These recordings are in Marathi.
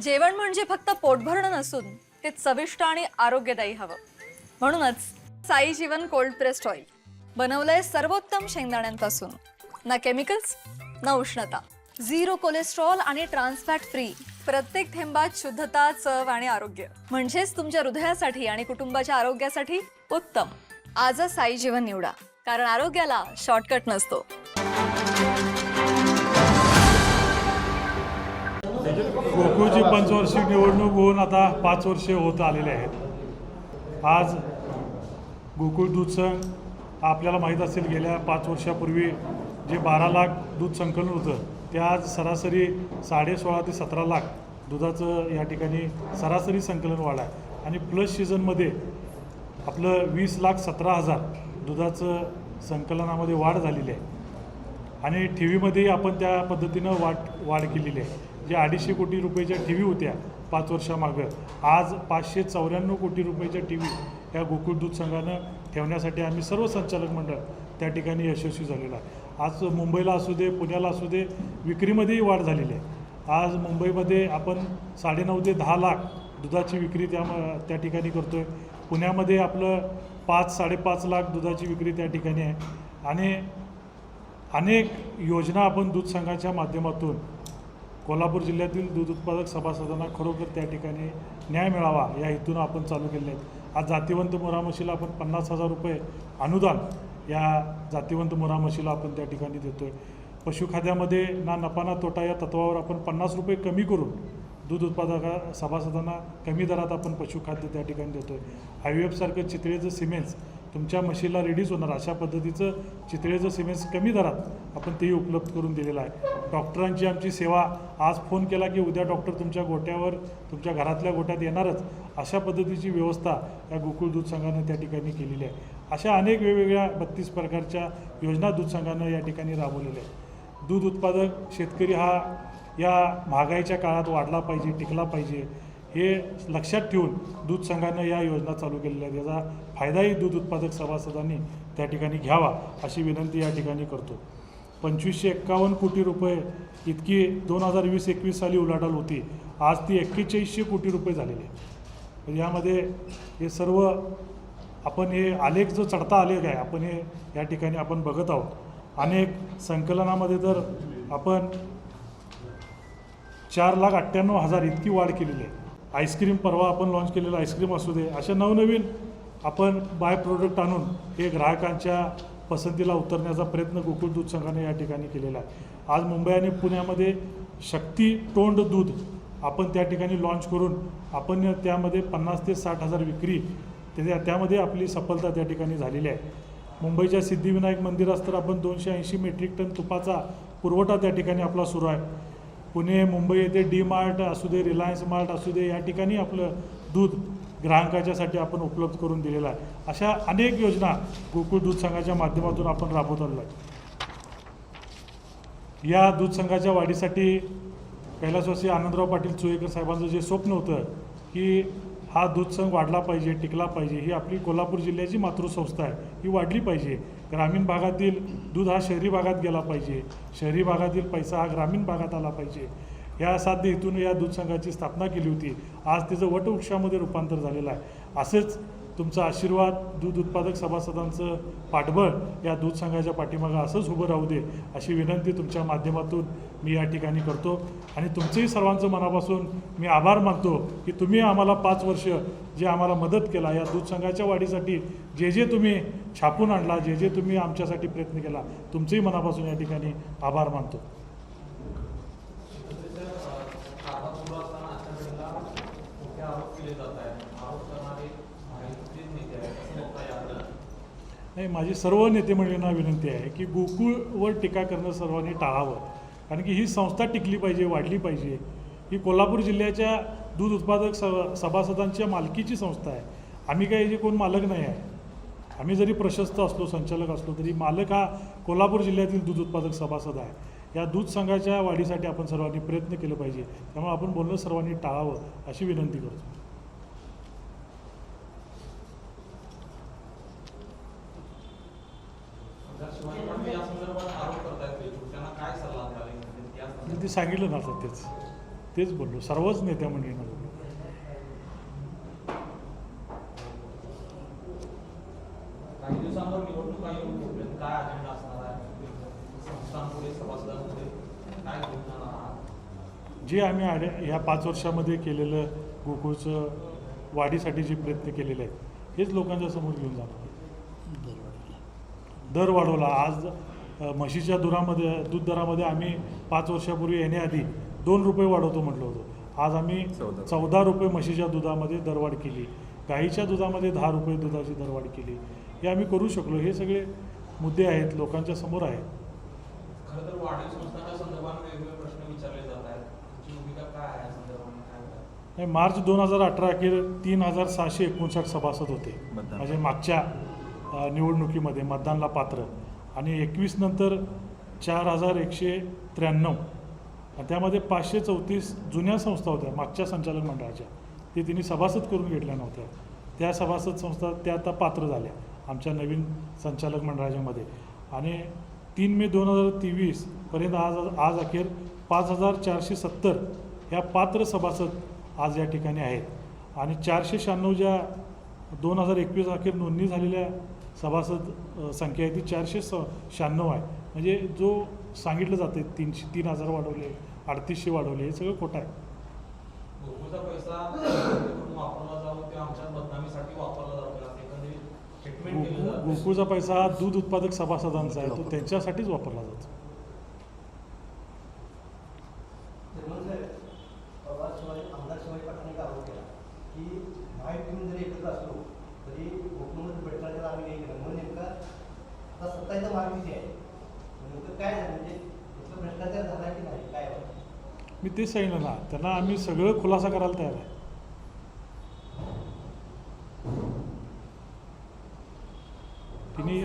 जेवण म्हणजे फक्त पोटभरणं नसून ते चविष्ट आणि आरोग्यदायी हवं. म्हणूनच साई जीवन कोल्ड प्रेस्ड ऑइल बनवलंय सर्वोत्तम शेंगदाण्यांपासून. ना केमिकल्स ना उष्णता, झिरो कोलेस्ट्रॉल आणि ट्रान्सफॅट फ्री. प्रत्येक थेंबात शुद्धता, चव आणि आरोग्य. म्हणजेच तुमच्या हृदयासाठी आणि कुटुंबाच्या आरोग्यासाठी उत्तम. आजच साई जीवन निवडा, कारण आरोग्याला शॉर्टकट नसतो. गोकुळची पंचवार्षिक निवडणूक होऊन आता 5 वर्षे होत आलेले आहेत. आज गोकुळ दूध संघ आपल्याला माहीत असेल, गेल्या 5 वर्षापूर्वी जे 12 लाख दूध संकलन होतं ते आज सरासरी 16.5 ते 17 लाख दुधाचं या ठिकाणी सरासरी संकलन वाढ आहे. आणि प्लस सीझनमध्ये आपलं 20,17,000 दुधाचं संकलनामध्ये वाढ झालेली आहे. आणि ठेवीमध्येही आपण त्या पद्धतीनं वाढ केलेली आहे. ज्या 250 कोटी रुपयाच्या ठेवी होत्या 5 वर्षामागं, आज 594 कोटी रुपयाच्या ठेवी या गोकुळ दूध संघानं ठेवण्यासाठी आम्ही सर्व संचालक मंडळ त्या ठिकाणी यशस्वी झालेलं आहे. आज मुंबईला असू दे, पुण्याला असू दे, विक्रीमध्येही वाढ झालेली आहे. आज मुंबईमध्ये आपण 9.5 ते 10 लाख दुधाची विक्री त्या ठिकाणी करतो आहे. पुण्यामध्ये आपलं 5-5.5 लाख दुधाची विक्री त्या ठिकाणी आहे. आणि अनेक योजना आपण दूध संघाच्या माध्यमातून कोल्हापूर जिल्ह्यातील दूध उत्पादक सभासदांना खरोखर त्या ठिकाणी न्याय मिळावा या हेतून आपण चालू केले आहेत. आज जातीवंत मुर्हा म्हशीला आपण 50,000 रुपये अनुदान या जातीवंत मुर्हा म्हशीला आपण त्या ठिकाणी देतो आहे. पशुखाद्यामध्ये ना नफा ना तोटा या तत्वावर आपण 50 रुपये कमी करून दूध उत्पादक सभासदांना कमी दरात आपण पशुखाद्य त्या ठिकाणी देतो आहे. IVF सारखं चितळेचं सिमेंट्स तुमच्या म्हशीला रिलीज होणार अशा पद्धतीचं चितळेचं सिमेंट्स कमी दरात आपण तेही उपलब्ध करून दिलेलं आहे. डॉक्टरांची आमची सेवा, आज फोन केला की उद्या डॉक्टर तुमच्या गोट्यावर, तुमच्या घरातल्या गोट्यात येणारच, अशा पद्धतीची व्यवस्था या गोकुळ दूध संघानं त्या ठिकाणी केलेली आहे. अशा अनेक वेगवेगळ्या 32 प्रकारच्या योजना दूध संघानं या ठिकाणी राबवलेल्या आहेत. दूध उत्पादक शेतकरी हा या महागाईच्या काळात वाढला पाहिजे, टिकला पाहिजे, हे लक्षात ठेवून दूध संघानं या योजना चालू केलेल्या आहेत. याचा फायदाही दूध उत्पादक सभासदांनी त्या ठिकाणी घ्यावा अशी विनंती या ठिकाणी करतो. 2551 कोटी रुपये इतकी 2020-21 साली उलाढाल होती. आज ती 4100 कोटी रुपये झालेली आहे. यामध्ये हे सर्व आपण हे आलेख जो चढता आलेख आहे आपण हे या ठिकाणी आपण बघत आहोत. अनेक संकलनामध्ये तर आपण 4,98,000 इतकी वाढ केलेली आहे. आईस्क्रीम परवा आपण लॉन्च केलेलं आईस्क्रीम असू दे, अशा नवनवीन आपण बाय प्रोडक्ट आणून हे ग्राहकांच्या पसंतीला उतरण्याचा प्रयत्न गोकुळ दूध संघाने या ठिकाणी केलेला आहे. आज मुंबई आणि पुण्यामध्ये शक्ती तोंड दूध आपण त्या ठिकाणी लॉन्च करून आपण त्यामध्ये 50,000 ते 60,000 विक्री त्यामध्ये आपली सफलता त्या ठिकाणी झालेली आहे. मुंबईच्या सिद्धिविनायक मंदिरात तर आपण 280 मेट्रिक टन तुपाचा पुरवठा त्या ठिकाणी आपला सुरू आहे. पुणे मुंबई येथे डी मार्ट असू दे, रिलायन्स मार्ट असू दे, या ठिकाणी आपलं दूध ग्राहकाच्यासाठी आपण उपलब्ध करून दिलेलं आहे. अशा अनेक योजना गोकुळ दूध संघाच्या माध्यमातून आपण राबवत आलो आहे. या दूध संघाच्या वाढीसाठी कैलासवासी आनंदराव पाटील चोळेकर साहेबांचं जे स्वप्न होतं की हा दूध संघ वाढला पाहिजे, टिकला पाहिजे, ही आपली कोल्हापूर जिल्ह्याची मातृसंस्था आहे, ही वाढली पाहिजे. ग्रामीण भागातील दूध हा शहरी भागात गेला पाहिजे, शहरी भागातील पैसा हा ग्रामीण भागात आला पाहिजे, या साध्य हेतून या दूध संघाची स्थापना केली होती. आज तिचं वटवृक्षामध्ये रूपांतर झालेलं आहे. असेच तुमचा आशीर्वाद, दूध उत्पादक सभासदांचं पाठबळ या दूध संघाच्या पाठीमागं असंच उभं राहू दे अशी विनंती तुमच्या माध्यमातून मी या ठिकाणी करतो. आणि तुमचंही सर्वांचं मनापासून मी आभार मानतो की तुम्ही आम्हाला 5 वर्ष जे आम्हाला मदत केला, या दूध संघाच्या वाढीसाठी जे तुम्ही छापून आणला, जे तुम्ही आमच्यासाठी प्रयत्न केला, तुमचंही मनापासून या ठिकाणी आभार मानतो. नाही, माझी सर्व नेते मंडळींना विनंती आहे की गोकुळवर टीका करणं सर्वांनी टाळावं. कारण की ही संस्था टिकली पाहिजे, वाढली पाहिजे. ही कोल्हापूर जिल्ह्याच्या दूध उत्पादक सभासदांच्या मालकीची संस्था आहे. आम्ही काही जे कोण मालक नाही आहे. आम्ही जरी प्रशस्त असलो, संचालक असलो, तरी मालक हा कोल्हापूर जिल्ह्यातील दूध उत्पादक सभासद आहे. या दूध संघाच्या वाढीसाठी आपण सर्वांनी प्रयत्न केले पाहिजे. त्यामुळे आपण बोलणं सर्वांनी टाळावं अशी विनंती करतो. ते सांगितलं ना तेच. तेच बोललो, सर्वच नेत्या मंडळींना बोललो. काही दिवसांवर निवडणूक येऊन ठेवल्यात, काय अजेंडा असणार आहे संस्थांपुढे सभासदांपुढे काय घेऊन जाणार आहात? जे आम्ही ह्या 5 वर्षामध्ये केलेलं गोकुळचं वाढीसाठी जे प्रयत्न केलेले आहेत हेच लोकांच्या समोर घेऊन जाणार. दर वाढवला. आज म्हशीच्या दूध दरामध्ये आम्ही 5 वर्षापूर्वी येण्याआधी 2 रुपये वाढवतो म्हटलं होतं. आज आम्ही 14 रुपये म्हशीच्या दुधामध्ये दरवाढ केली. गाईच्या दुधामध्ये 10 रुपये दुधाची दरवाढ केली. हे आम्ही करू शकलो. हे सगळे मुद्दे आहेत, लोकांच्या समोर आहेत. खरं तर वाढीव संस्थांच्या संदर्भात वेगवेगळे प्रश्न विचारले जात आहेत. तुमची भूमिका काय आहे या संदर्भात? काय मार्च 2018 अखेर 3759 सभासद होते म्हणजे मागच्या निवडणुकीमध्ये मतदानला पात्र, आणि 21 नंतर 4193, आणि त्यामध्ये 534 जुन्या संस्था होत्या मागच्या संचालक मंडळाच्या, ते तिने सभासद करून घेतल्या नव्हत्या. त्या सभासद संस्था त्या आता पात्र झाल्या आमच्या नवीन संचालक मंडळाच्यामध्ये. आणि 3 मे 2023 पर्यंत आज अखेर 5470 ह्या पात्र सभासद आज या ठिकाणी आहेत. आणि 496 ज्या 2021 अखेर नोंदणी झालेल्या सभासद संख्या आहे ती 496 आहे. म्हणजे जो सांगितलं जाते 3000 वाढवले, 3800 वाढवले, हे सगळं खोटं आहे. गोकुळचा पैसा कुठून वापरला जातो किंवा आमच्या बदनामीसाठी वापरला जातो असं एकंदरीत स्टेटमेंट केलं जातं. गोकुळचा पैसा हा दूध उत्पादक सभासदांचा आहे, तो त्यांच्यासाठीच वापरला जातो. आमदार शिवाजी पाटलांनी आरोप केला की महायुतीतून जरी एकत्र असलो तरी गोकुळमध्ये भ्रष्टाचार आम्ही नाही केला, म्हणून नेमका आता सत्ता इथं महायुतीची आहे. नेमकं काय झालं, म्हणजे इथं भ्रष्टाचार झाला की नाही, काय मी तेच सांगितलं ना, त्यांना आम्ही सगळं खुलासा करायला तयार आहे. तिने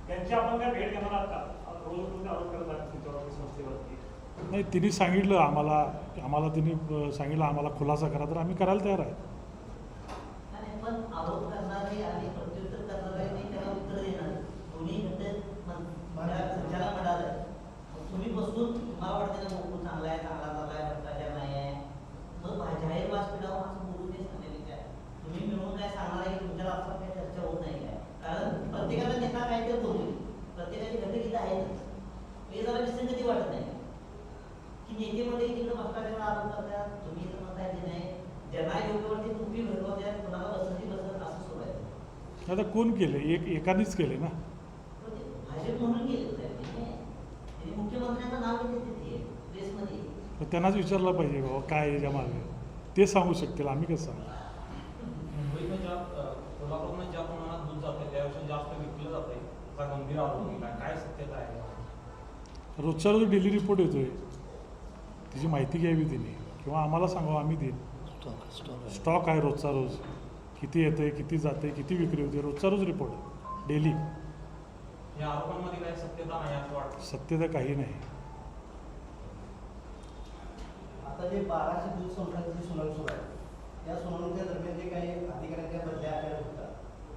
त्यांची आपण काय भेट घेणार आहात का? रोज तुम्ही आरोप करत आहात तुमच्या संस्थेवरती. नाही, तिने सांगितलं आम्हाला तिने सांगितलं आम्हाला खुलासा करा, तर आम्ही करायला तयार आहे. पण आरोप करणारे आणि प्रत्युत्तर करणारे नाही त्याला उत्तर देणार दोन्ही संचालक मंडळात आहे. तुम्ही बसून तुम्हाला वाटतं ना गोकुळ चांगला आहे, चांगला चालला आहे, भ्रष्टाचार नाही आहे, मग जाहीर व्यासपीठावर असं बोलू दे सांगण्याचे काय? तुम्ही मिळून काय सांगणार आहे की तुमच्याला असं काही चर्चा होत नाही काय? कारण प्रत्येकाला नेता काय ते बोलतो, प्रत्येकाची घटक आहेतच. हे जरा विसंगती वाटत नाही की नेतेमध्ये तिकडे भ्रष्टाचार आरोप करतात, तुम्ही जर म्हणताय की नाही, ज्यांना योग्यवरती तुम्ही भरवत्या कोणाला बसती बसत असं सुरू आहे. आता कोण केलं? एकानेच केले ना. भाजप म्हणून केलं त्यांनी मुख्यमंत्र्यांचं नाव घेतलं तिथे प्रेसमध्ये. तर त्यांनाच विचारलं पाहिजे बाबा काय याच्या मागे, ते सांगू शकतील, आम्ही कसं सांगू. मुंबईत ज्या कोल्हापूरमध्ये ज्या प्रमाणात दूध जातं त्यापेक्षा जास्त विकलं जातंय, असा गंभीर आरोप केला. काय सत्यता आहे? रोजच्या रोज डेली रिपोर्ट येतोय, तिची माहिती घ्यावी तिने, किंवा आम्हाला सांगावं, आम्ही देईन. स्टॉक आहे रोजचा रोज, किती येतंय, किती जाते, किती विक्री होते, रोजचा रोज रिपोर्ट डेली. या आरोपांमध्ये काही सत्यता नाही असं वाटतं? सत्यता काही नाही. आता जे 1200 दूध संस्थांची सुनावणी सुरू आहे, त्या सुनावणीच्या दरम्यान जे काही अधिकाऱ्यांच्या बदल्या आपल्याला होतात,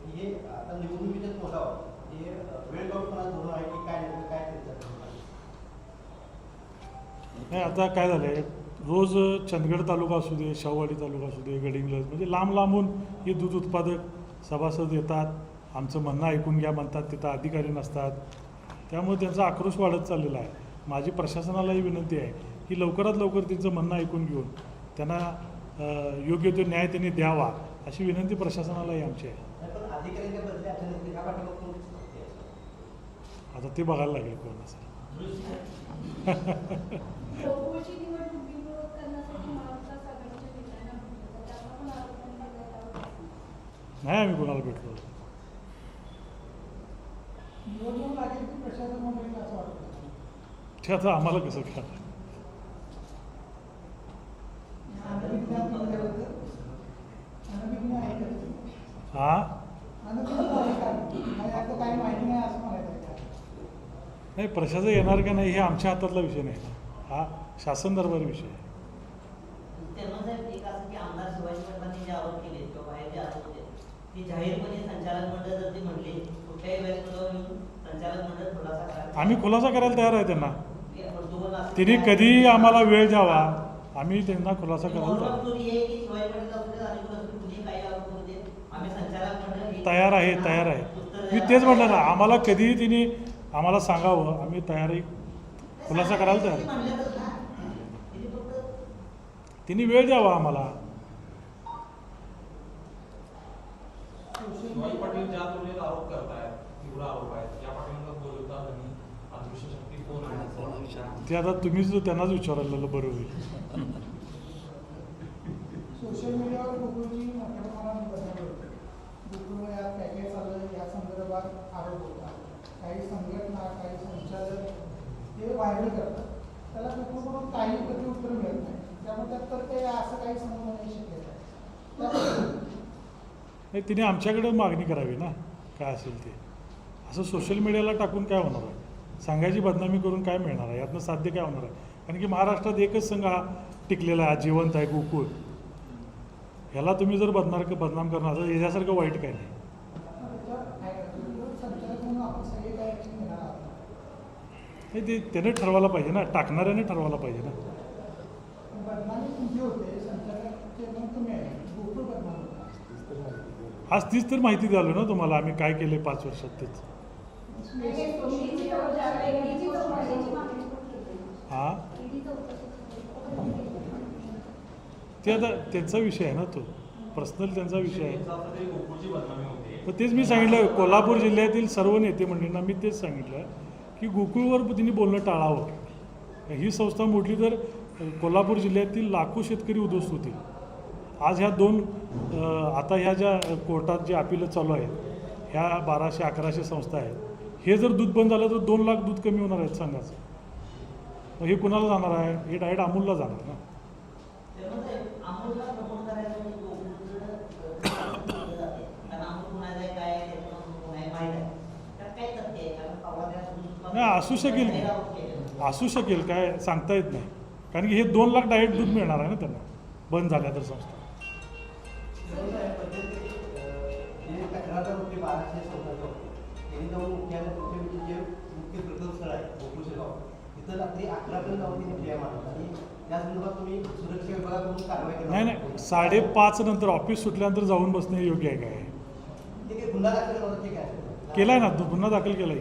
हे आता निवडणुकीच्या तोंडावर हे वेळ काढून धोरण आहे की काय, नेमकं काय त्यांचं? नाही, आता काय झालं आहे, रोज चंदगड तालुका असू दे, शाहूवाडी तालुका असू दे, गडिंग्लज, म्हणजे लांब लांबून हे दूध उत्पादक सभासद येतात, आमचं म्हणणं ऐकून घ्या म्हणतात, तिथं अधिकारी नसतात, त्यामुळे त्यांचा आक्रोश वाढत चाललेला आहे. माझी प्रशासनालाही विनंती आहे की लवकरात लवकर त्यांचं म्हणणं ऐकून घेऊन त्यांना योग्य तो न्याय त्यांनी द्यावा, अशी विनंती प्रशासनालाही आमची आहे. पण अधिकाऱ्यांच्या बदल्या अचानक ह्या पाठीमागून आता ते बघायला लागेल कोण असेल. गोकुळची निवडणूक बिनविरोध करण्यासाठी महाविकास आघाडीच्या नेत्यांना भेटलं, त्याचा पण आरोप त्यांनी केला. नाही, आम्ही कोणाला भेटलो. निवडणूक लागेल की प्रशासन मंडळीला असं वाटतं? ते आता आम्हाला कसं कळणार. हा काही माहिती नाही असं म्हणायचं. नाही, प्रशासन येणार का नाही हे आमच्या हातातला विषय नाही ना, हा शासन दरबारी विषय आहे. त्यांना साहेब एक असं की आमदार शिवाजी पाटलांनी जे आरोप केले किंवा बाहेर जे आरोप होते ते जाहीरपणे संचालक मंडळ जर ते म्हणले कुठल्याही व्यासपीठावर येऊन संचालक मंडळ खुलासा करा. आम्ही खुलासा करायला तयार आहे त्यांना. तुम्हाला असं तिने काय- कधीही आम्हाला वेळ द्यावा, आम्ही त्यांना खुलासा करायला मोहरम तयार. चोरी आहे की शिवाजी पाटील असू दे, अलीकडे असू दे, कुणी काही आरोप करू दे, आम्ही संचालक मंडळ तयार आहे तयार आहे उत्तर मी द्यायला तेच म्हटलं ना, आम्हाला कधीही तिने आम्हाला सांगावं, आम्ही तयारी खुलासा करायला तयार. तुम्ही म्हणल्यातच ना. तिने फक्त तिने वेळ द्यावा आम्हाला. शिवाजी पाटील ज्या तुलनेत आरोप करतायत तीव्र आरोप आहेत या पाठीमागे बोलवता आणि अदृश्य शक्ती कोण आहे ते आता तुम्हीच त्यांनाच विचारायला बरं होईल. सोशल मीडियावर गोकुळची मोठ्या प्रमाणात बदल होते. गोकुळ यात काय काय चाललं या संदर्भात आरोप होतात. काही संघटना काही संचालक ते व्हायरल करतात. त्याला गोकुळकडून काही प्रत्युत्तर मिळत नाही. त्यामुळे त्यात तर ते असं काही समजून नाही शक्यता आहे. नाही, तिने आमच्याकडे मागणी करावी ना काय असेल ते. असं सोशल मीडियाला टाकून काय होणार आहे? संघाची बदनामी करून काय मिळणार आहे? यातनं साध्य काय होणार आहे? कारण की महाराष्ट्रात एकच संघ हा टिकलेला आहे, जिवंत आहे, गोकुळ. ह्याला तुम्ही जर बदनाम करणार तर याच्यासारखं वाईट काय नाही. संचालक म्हणून आपण सगळे काय ऍक्शन घेणार आहोत. नाही, ते त्याने ठरवायला पाहिजे ना, टाकणाऱ्याने ठरवायला पाहिजे ना. बदनामी तुमची होते, संचालकचे पण तुम्ही आहे, गोकुळ बदनाम होता. आज तीच तर माहिती द्यालो ना तुम्हाला आम्ही काय केले 5 वर्षात तेच. हां, ते आता त्यांचा विषय आहे ना, तो पर्सनल त्यांचा विषय आहे. तरी गोकुळची बदनामी होते पण तेच मी सांगितलं, कोल्हापूर जिल्ह्यातील सर्व नेते मंडळींना मी तेच सांगितलं की गोकुळवर तिने बोलणं टाळावं. ही संस्था मोडली तर कोल्हापूर जिल्ह्यातील लाखो शेतकरी उद्ध्वस्त होतील. आज ह्या दोन आता ह्या ज्या कोर्टात जे अपील चालू आहेत, ह्या 1200-1100 संस्था आहेत, हे जर दूध बंद झालं तर 2 लाख दूध कमी होणार आहेत संघाचं. मग हे कुणाला जाणार आहे? हे डायरेक्ट अमूलला जाणार ना. त्यामध्ये अमोलला प्रपोज करायचं म्हणजे गोकुळचं जाते. कारण अमोल कुणाला आहे, काय आहे, त्याच्यामध्ये कोण आहे माहीत आहे. त्यात काय तथ्य आहे? कारण परवा त्या नाही, असू शकेल की. असू शकेल, काय सांगता येत नाही. कारण की हे 2 लाख डायरेक्ट दूध मिळणार आहे ना त्यांना, बंद झाल्या तर संस्था. जे 11,000 रुपये 1214 होते त्यांनी जाऊन मुख्यालय जे मुख्य प्रकल्पस्थळ आहे गोकुळचे गाव तिथं रात्री 11 पर्यंत जाऊन त्यांनी फिर्या मारतात आणि या संदर्भात तुम्ही सुरक्षा विभागाकडून कारवाई केली. नाही 5:30 नंतर ऑफिस सुटल्यानंतर जाऊन बसणे योग्य आहे काय? ते काही गुन्हा दाखल होता ते काय केलाय ना, गुन्हा दाखल केलाय.